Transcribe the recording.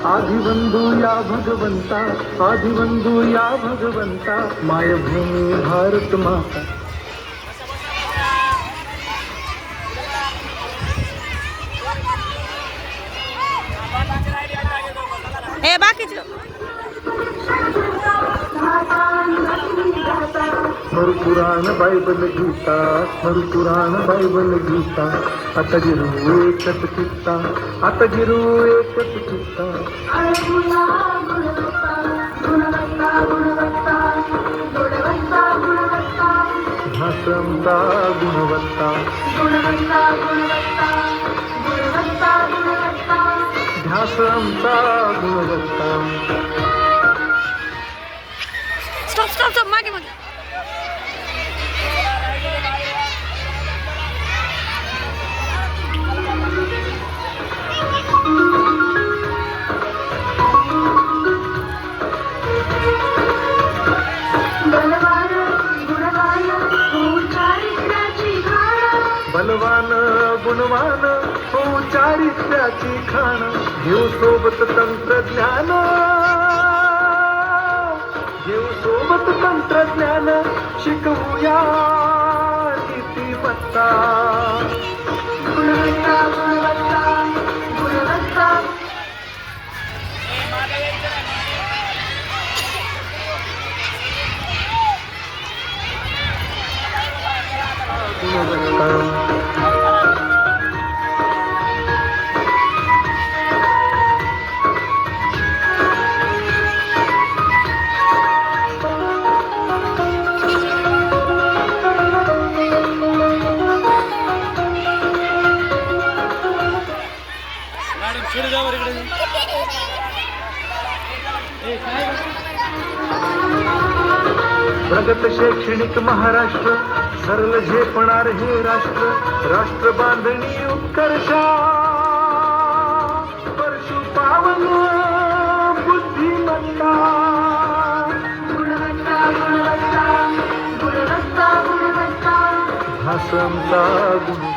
आदिबंधू या भगवंता, आदिबंधू या भगवंता, मायभूमी भारत माता. हे बाकीचे पुराण बायबल गीता, पुराण बायबल गीता, आता गिरू एकच चित्ता, आता गिरू एकच चित्ता. ध्यासंता गुणवत्ता, ध्यासंता गुणवत्ता. स्टॉप स्टॉप स्टॉप मागे मागे. बलवान गुणवान हो चारित्र्याची खाण, घेऊ सोबत तंत्रज्ञान, घेऊ सोबत तंत्रज्ञान, शिकवूया नीतिमत्ता. गुणवत्ता गुणवत्ता गुणवत्ता. प्रगत शैक्षणिक महाराष्ट्र, सरल झेपणार हे राष्ट्र, राष्ट्र बांधणी उत्कर्षा, परशु पावन बुद्धिमत्ता. गुणवत्ता गुणवत्ता गुणवत्ता गुणवत्ता. ध्यासंता गुण